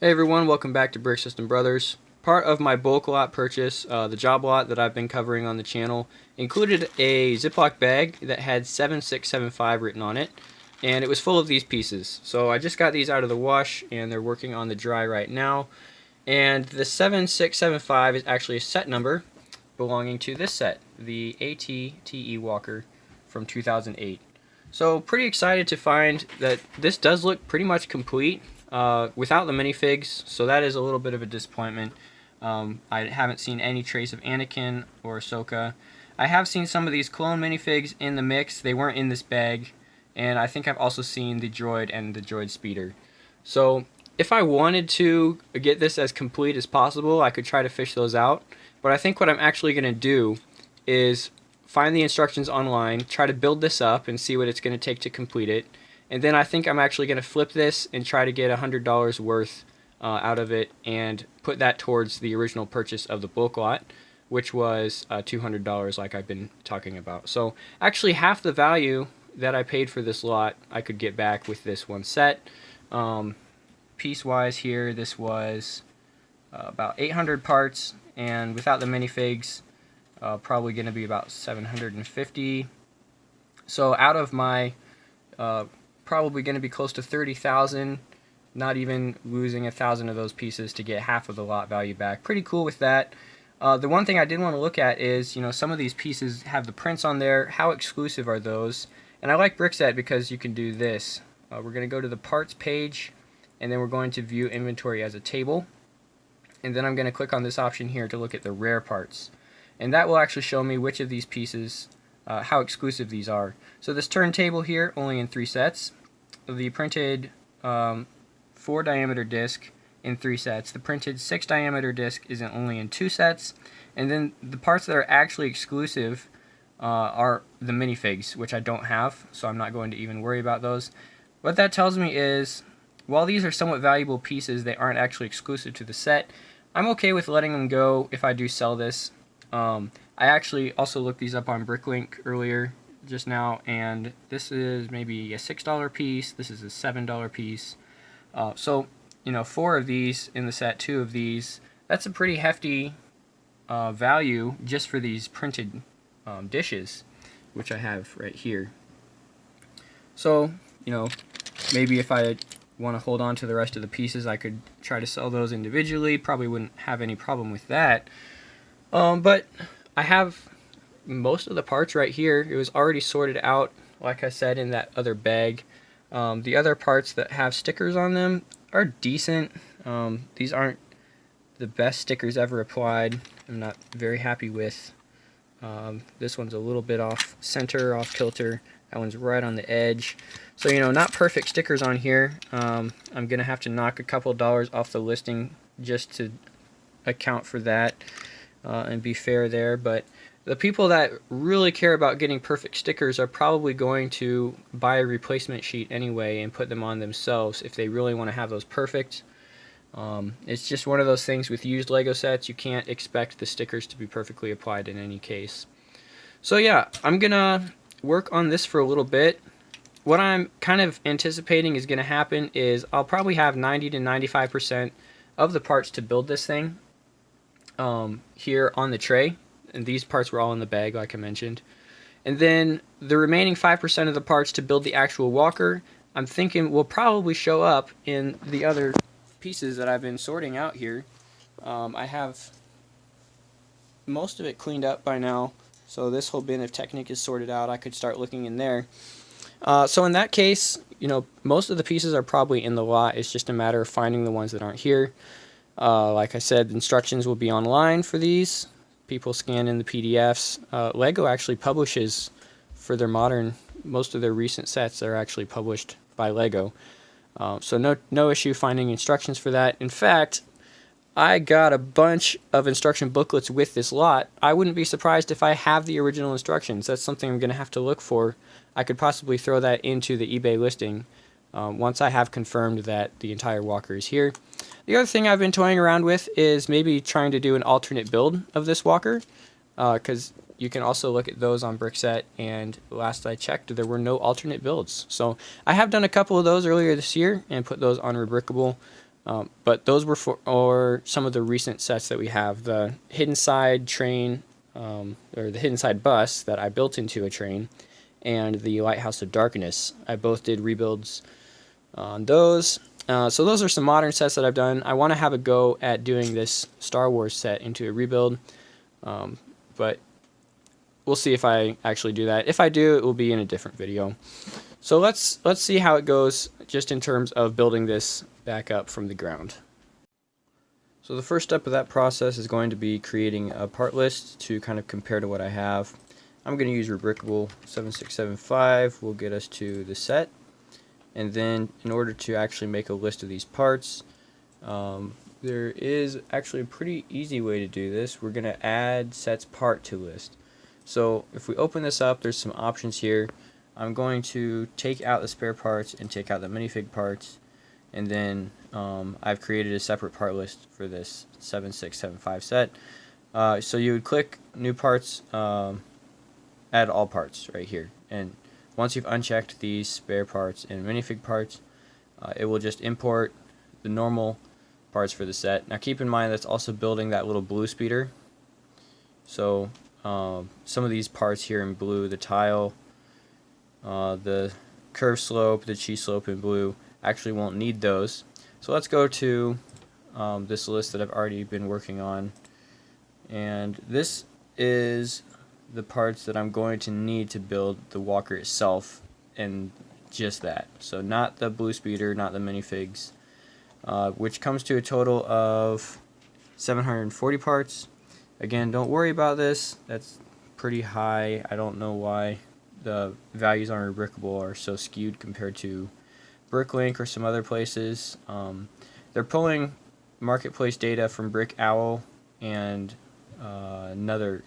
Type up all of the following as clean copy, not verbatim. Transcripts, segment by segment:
Hey everyone, welcome back to Brick System Brothers. Part of my bulk lot purchase, the job lot that I've been covering on the channel, included a Ziploc bag that had 7675 written on it, and it was full of these pieces. So I just got these out of the wash, and they're working on the dry right now. And the 7675 is actually a set number belonging to this set, the AT-TE Walker from 2008. So pretty excited to find that this does look pretty much complete without the minifigs, so that is a little bit of a disappointment. I haven't seen any trace of Anakin or Ahsoka. I have seen some of these clone minifigs in the mix. They weren't in this bag, and I think I've also seen the droid and the droid speeder. So if I wanted to get this as complete as possible, I could try to fish those out. But I think what I'm actually going to do is find the instructions online, try to build this up and see what it's going to take to complete it. And then I think I'm actually going to flip this and try to get $100 worth out of it and put that towards the original purchase of the bulk lot, which was $200 like I've been talking about. So actually half the value that I paid for this lot I could get back with this one set. Piece-wise here, this was about 800 parts, and without the minifigs, probably going to be about 750. So out of my probably going to be close to 30,000, not even losing 1,000 of those pieces to get half of the lot value back. Pretty cool with that. The one thing I did want to look at is, some of these pieces have the prints on there. How exclusive are those? And I like Brickset because you can do this. We're going to go to the parts page, and then we're going to view inventory as a table. And then I'm going to click on this option here to look at the rare parts. And that will actually show me which of these pieces, how exclusive these are. So this turntable here, only in 3 sets. The printed 4 diameter disc in 3 sets. The printed 6 diameter disc is only in 2 sets. And then the parts that are actually exclusive are the minifigs, which I don't have, so I'm not going to even worry about those. What that tells me is, while these are somewhat valuable pieces, they aren't actually exclusive to the set. I'm okay with letting them go if I do sell this. I actually also looked these up on Bricklink earlier, just now, and this is maybe a $6 piece, this is a $7 piece. So, 4 of these in the set, 2 of these, that's a pretty hefty value just for these printed dishes, which I have right here. So, maybe if I want to hold on to the rest of the pieces, I could try to sell those individually. Probably wouldn't have any problem with that. But I have most of the parts right here. It was already sorted out, like I said, in that other bag. The other parts that have stickers on them are decent. These aren't the best stickers ever applied. I'm not very happy with. This one's a little bit off center, off kilter. That one's right on the edge. So, not perfect stickers on here. I'm going to have to knock a couple dollars off the listing just to account for that and be fair there. But the people that really care about getting perfect stickers are probably going to buy a replacement sheet anyway and put them on themselves if they really want to have those perfect. It's just one of those things with used Lego sets. You can't expect the stickers to be perfectly applied in any case. So yeah, I'm going to work on this for a little bit. What I'm kind of anticipating is going to happen is I'll probably have 90 to 95% of the parts to build this thing here on the tray. And these parts were all in the bag, like I mentioned. And then the remaining 5% of the parts to build the actual walker, I'm thinking will probably show up in the other pieces that I've been sorting out here. I have most of it cleaned up by now, so this whole bin of Technic is sorted out. I could start looking in there. So in that case, most of the pieces are probably in the lot. It's just a matter of finding the ones that aren't here. Like I said, the instructions will be online for these. People scan in the PDFs. Lego actually publishes for their most of their recent sets are actually published by Lego. So no issue finding instructions for that. In fact, I got a bunch of instruction booklets with this lot. I wouldn't be surprised if I have the original instructions. That's something I'm going to have to look for. I could possibly throw that into the eBay listing once I have confirmed that the entire walker is here. The other thing I've been toying around with is maybe trying to do an alternate build of this walker, because you can also look at those on Brickset, and last I checked there were no alternate builds. So I have done a couple of those earlier this year and put those on Rebrickable. But those were for some of the recent sets that we have. The Hidden Side train, or the Hidden Side bus that I built into a train, and the Lighthouse of Darkness. I both did rebuilds on those. So those are some modern sets that I've done. I want to have a go at doing this Star Wars set into a rebuild, but we'll see if I actually do that. If I do, it will be in a different video. So let's see how it goes just in terms of building this back up from the ground. So the first step of that process is going to be creating a part list to kind of compare to what I have. I'm going to use Rebrickable 7675 will get us to the set. And then in order to actually make a list of these parts, there is actually a pretty easy way to do this. We're going to add sets part to list. So if we open this up, there's some options here. I'm going to take out the spare parts and take out the minifig parts, and then I've created a separate part list for this 7675 set. So you would click new parts, add all parts right here, and once you've unchecked these spare parts and minifig parts, it will just import the normal parts for the set. Now keep in mind that's also building that little blue speeder. So some of these parts here in blue, the tile, the curve slope, the chi slope in blue, actually won't need those. So let's go to this list that I've already been working on, and this is the parts that I'm going to need to build the walker itself, and just that. So not the blue speeder, not the minifigs, which comes to a total of 740 parts. Again, don't worry about this, that's pretty high. I don't know why the values on Rebrickable are so skewed compared to Bricklink or some other places. They're pulling marketplace data from Brick Owl and another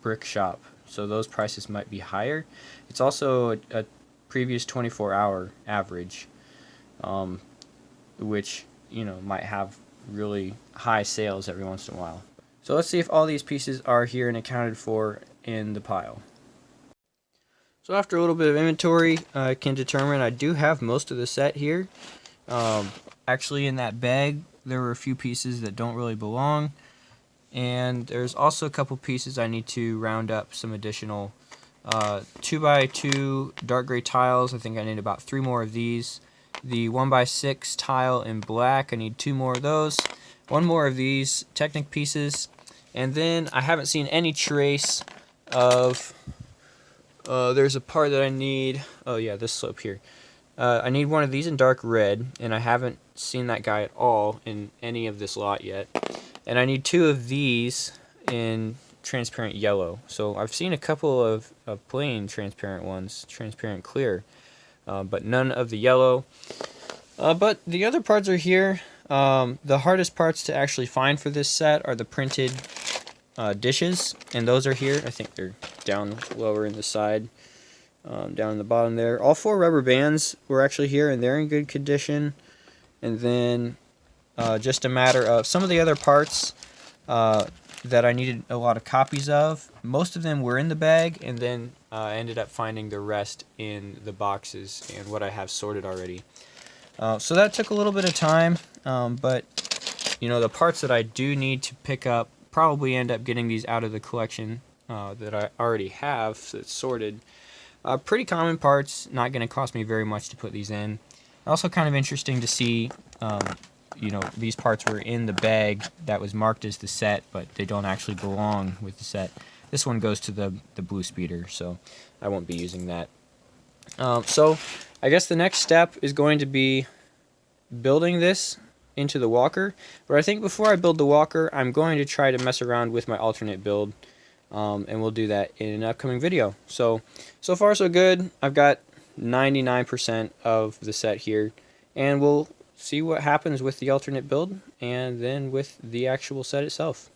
brick shop, so those prices might be higher. It's also a previous 24-hour average, which might have really high sales every once in a while. So let's see if all these pieces are here and accounted for in the pile. So after a little bit of inventory, I can determine I do have most of the set here. Actually, in that bag there were a few pieces that don't really belong, and there's also a couple pieces I need to round up some additional 2x2 dark gray tiles. I think I need about 3 more of these. The 1x6 tile in black, I need 2 more of those. 1 more of these Technic pieces, and then I haven't seen any trace of there's a part that I need. Oh yeah, this slope here. I need one of these in dark red, and I haven't seen that guy at all in any of this lot yet. And I need 2 of these in transparent yellow. So I've seen a couple of plain transparent ones, transparent clear, but none of the yellow. But the other parts are here. The hardest parts to actually find for this set are the printed dishes, and those are here. I think they're down lower in the side, down in the bottom there. All 4 rubber bands were actually here, and they're in good condition. And then just a matter of some of the other parts that I needed a lot of copies of. Most of them were in the bag, and then I ended up finding the rest in the boxes and what I have sorted already. So that took a little bit of time, but the parts that I do need to pick up, probably end up getting these out of the collection that I already have that's sorted. Pretty common parts, not going to cost me very much to put these in. Also kind of interesting to see, these parts were in the bag that was marked as the set, but they don't actually belong with the set. This one goes to the blue speeder, so I won't be using that. So I guess the next step is going to be building this into the walker. But I think before I build the walker, I'm going to try to mess around with my alternate build, and we'll do that in an upcoming video. So far so good. I've got 99% of the set here, and we'll see what happens with the alternate build and then with the actual set itself.